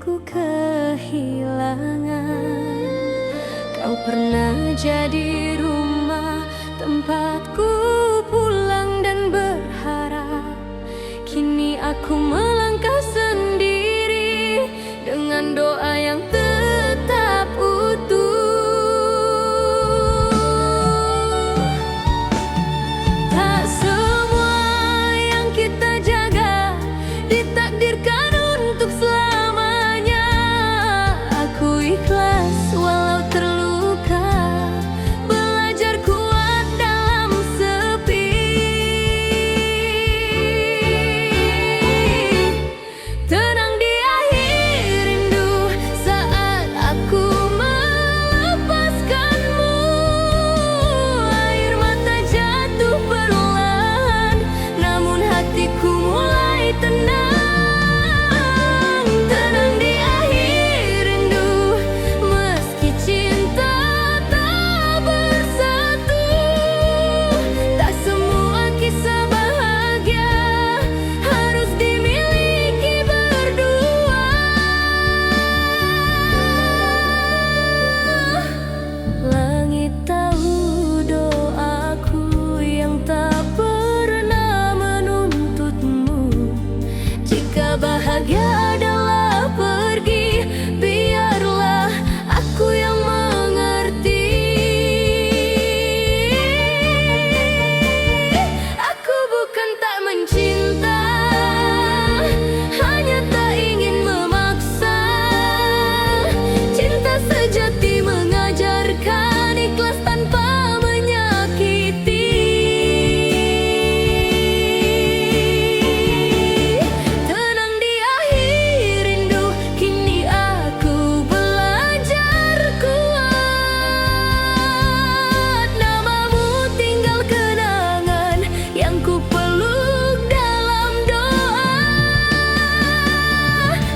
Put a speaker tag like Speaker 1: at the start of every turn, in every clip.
Speaker 1: hatiku kehilangan. Kau pernah jadi rumah tempatku pulang dan berharap. Kini aku melangkah sendiri dengan doa yang tetap utuh. Tak semua yang kita jaga ditakdirkan untuk selamanya. Aku ikhlas walau terluka, belajar kuat dalam sepi. Tenang di akhir rindu saat aku melepaskanmu. Air mata jatuh perlahan, namun hatiku mulai tenang. Tenang di akhir rindu, meski cinta tak bersatu. Tak semua kisah bahagia harus dimiliki berdua. Langit tahu doaku yang tak pernah menuntutmu. Jika bahagia adalah pergi, biarlah aku yang mengerti. Aku bukan tak mencinta, hanya tak ingin memaksa. Cinta sejati mengajarkan ikhlas tanpa menyakiti. Tenang di akhir rindu, kini aku belajar kuat. Namamu tinggal kenangan yang ku peluk dalam doa.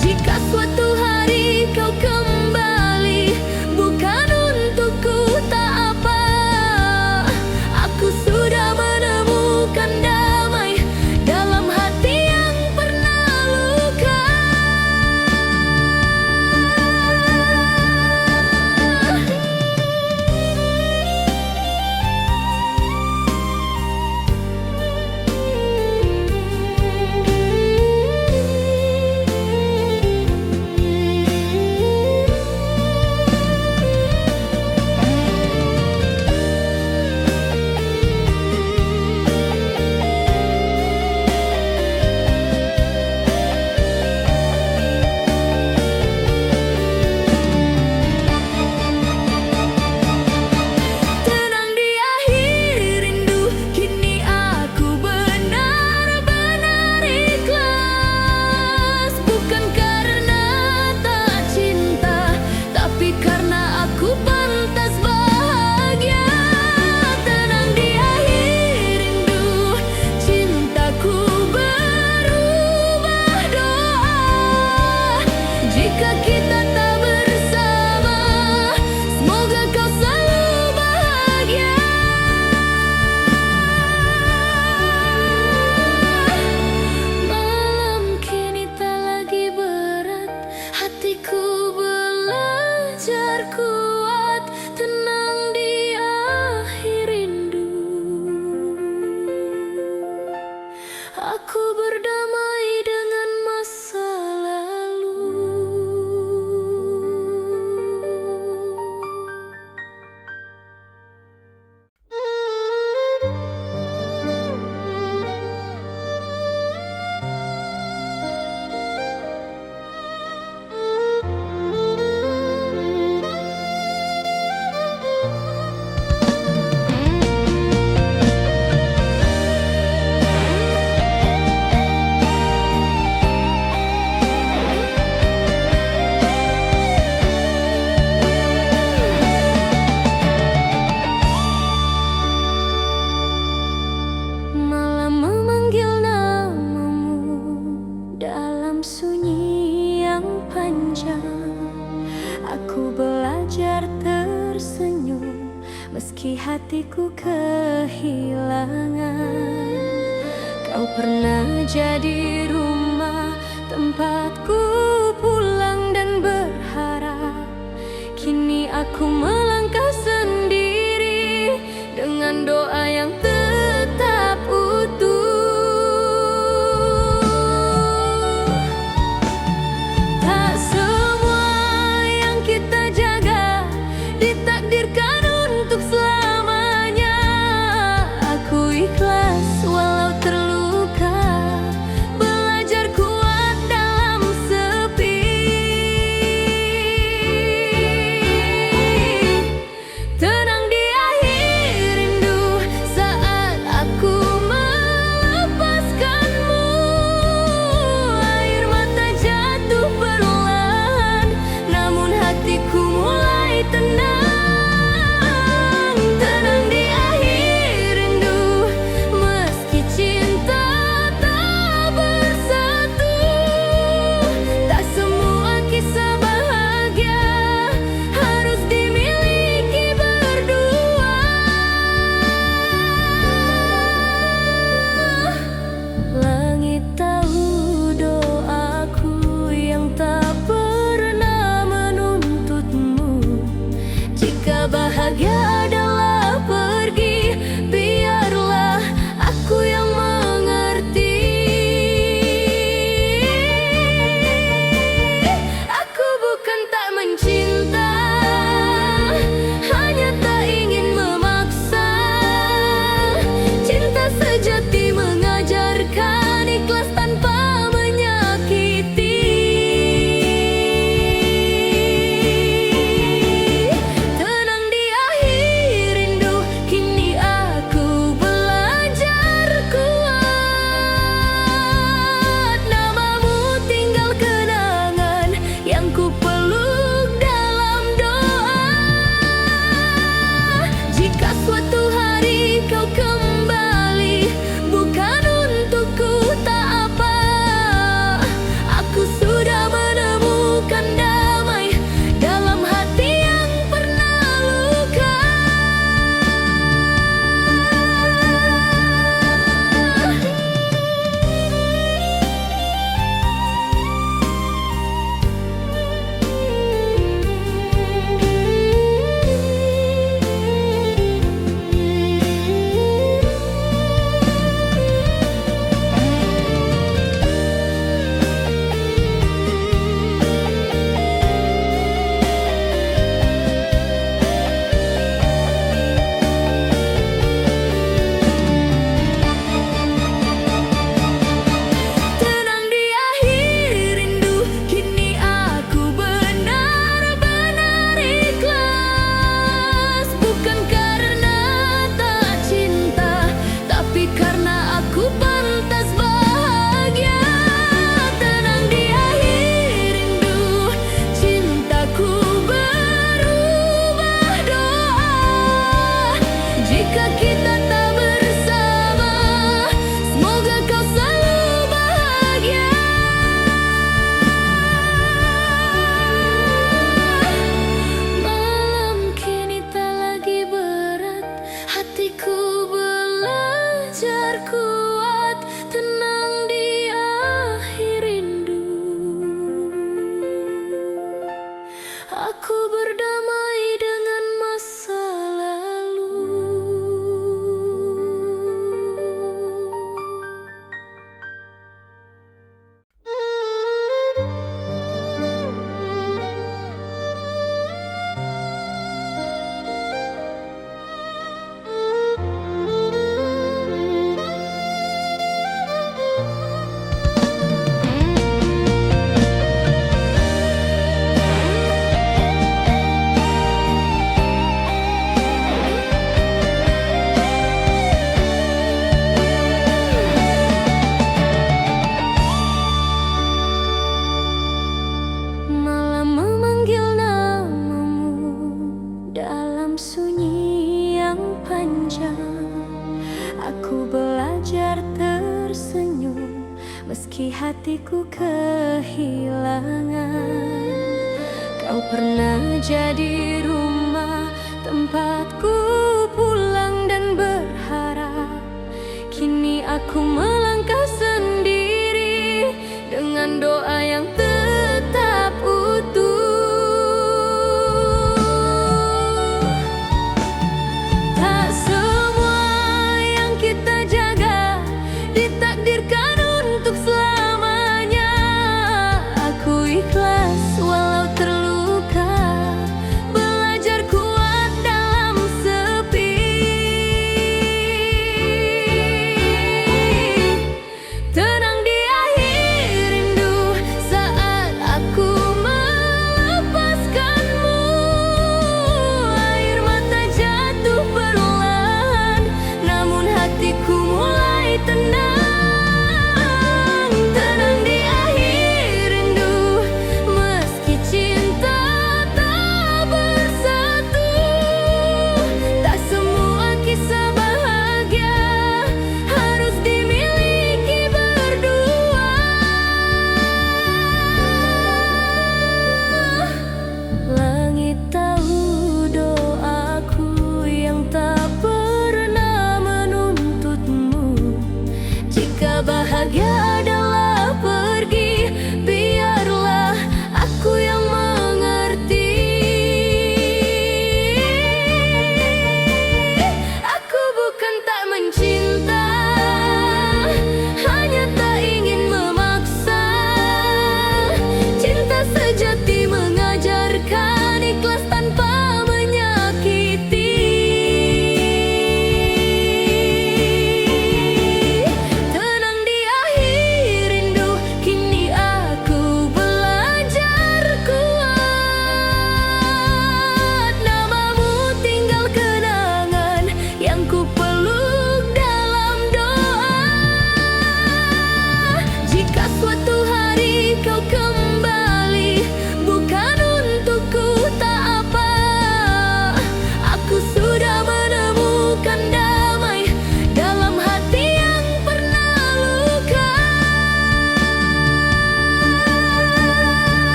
Speaker 1: Jika suatu hari kau kembali, bukan untukku tak apa. Aku sudah menemukan damai dalam hati yang pernah luka. Tenang di akhir rindu, kini aku benar-benar ikhlas. Bukan karena tak cinta, tapi karena aku pantas bahagia. Tenang di akhir rindu, cintaku berubah doa. Jika kita tak bersama, semoga kau selalu bahagia. Malam kini tak lagi berat, hatiku belajar kuat. Tenang di akhir rindu, aku berdamai dengan masa lalu. Malam memanggil namamu dalam sunyi yang panjang. Aku belajar tersenyum meski hatiku kehilangan. Kau pernah jadi rumah tempatku pulang bahagia adalah pergi, biarlah aku yang mengerti. Aku bukan tak mencinta, hanya tak ingin memaksa. Cinta sejati mengajarkan ikhlas tanpa menyakiti. Tenang di akhir rindu, kini aku belajar kuat. Namamu tinggal kenangan yang ku peluk dalam doa. Jika suatu hari kau kembali, bukan untukku tak apa. Aku sudah menemukan damai dalam hati yang pernah luka. Tenang di akhir rindu, kini aku benar-benar ikhlas. Bukan karena tak cinta, tapi karena aku pantas bahagia. Tenang di akhir rindu, cintaku berubah doa. Jika kita tak bersama, semoga kau selalu bahagia. Malam kini tak lagi berat, hatiku belajar kuat. Tenang di akhir rindu, aku berdamai dengan masa lalu. Malam memanggil namamu dalam sunyi yang panjang. Aku belajar tersenyum meski hatiku kehilangan. Kau pernah jadi rumah tempatku pulang dan berharap. Kini aku melangkah sendiri dengan doa yang tetap utuh. Tak semua yang kita jaga ditakdirkan untuk selamanya. Aku ikhlas walau terluka, belajar kuat dalam sepi. Tenang di akhir rindu, saat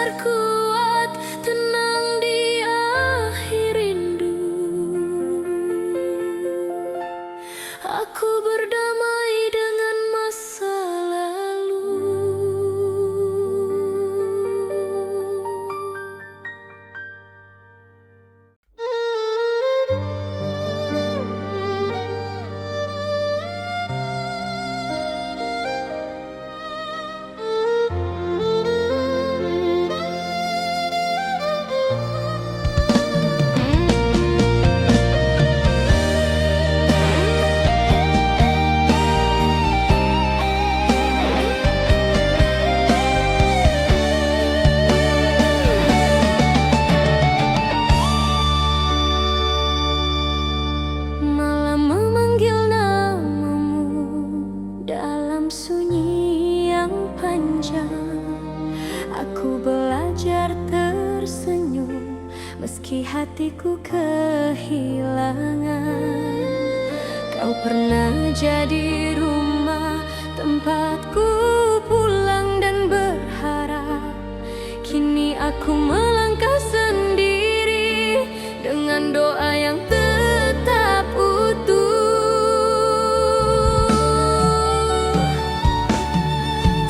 Speaker 1: belajar kuat, tenang di akhir rindu. Aku berdamai dengan masa lalu. Malam memanggil namamu dalam sunyi yang panjang. Aku belajar tersenyum meski hatiku kehilangan. Kau pernah jadi rumah tempatku pulang dan berharap. Kini aku melangkah sendiri dengan doa yang tetap utuh.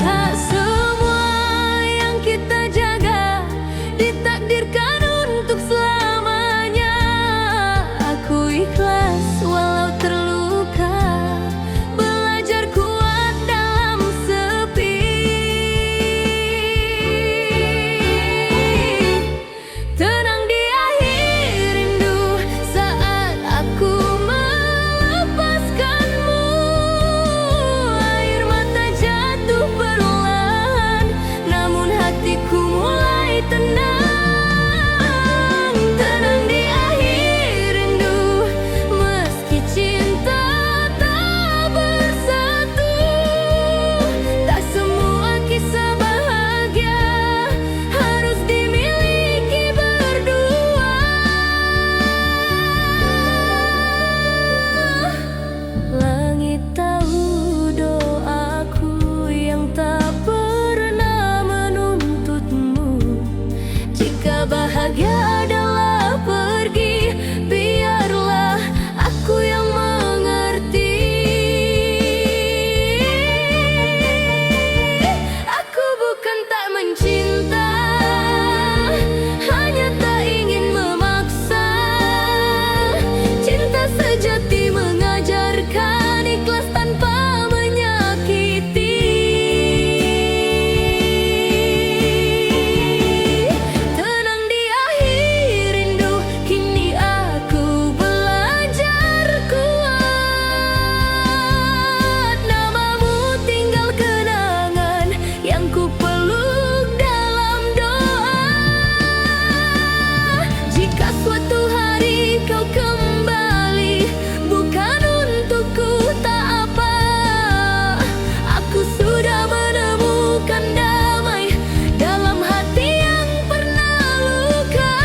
Speaker 1: Tak semua yang kita jaga ditakdirkan untuk selamanya. Aku ikhlas walau terluka, belajar kuat dalam sepi. Tenang di akhir rindu saat aku melepaskanmu. Air mata jatuh perlahan, namun hatiku mulai tenang. Tenang di akhir rindu, meski cinta tak bersatu. Tak semua kisah bahagia harus dimiliki berdua. Langit tahu doaku yang tak pernah menuntutmu. Jika bahagia adalah pergi, biarlah aku yang mengerti. Aku bukan tak mencinta, hanya tak ingin memaksa. Cinta sejati mengajarkan ikhlas tanpa menyakiti. Tenang di akhir rindu, kini aku belajar kuat. Namamu tinggal kenangan yang ku peluk dalam doa. Jika suatu hari kau kembali, bukan untukku tak apa. Aku sudah menemukan damai dalam hati yang pernah luka.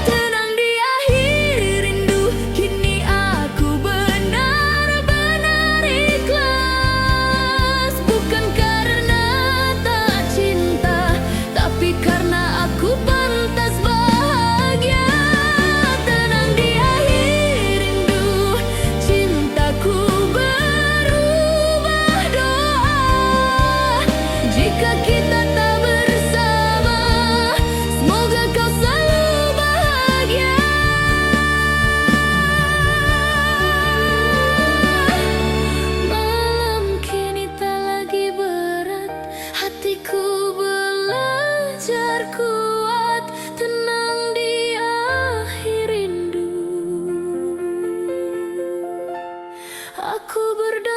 Speaker 1: Tenang di akhir rindu, kini aku benar-benar ikhlas. Bukan karena tak cinta, tapi karena aku pantas bahagia. Tenang di akhir rindu, cintaku berubah doa. Jika kita tak bersama, semoga kau selalu bahagia. Malam kini tak lagi berat, hatiku belajar kuat. Tenang di akhir rindu, aku berdamai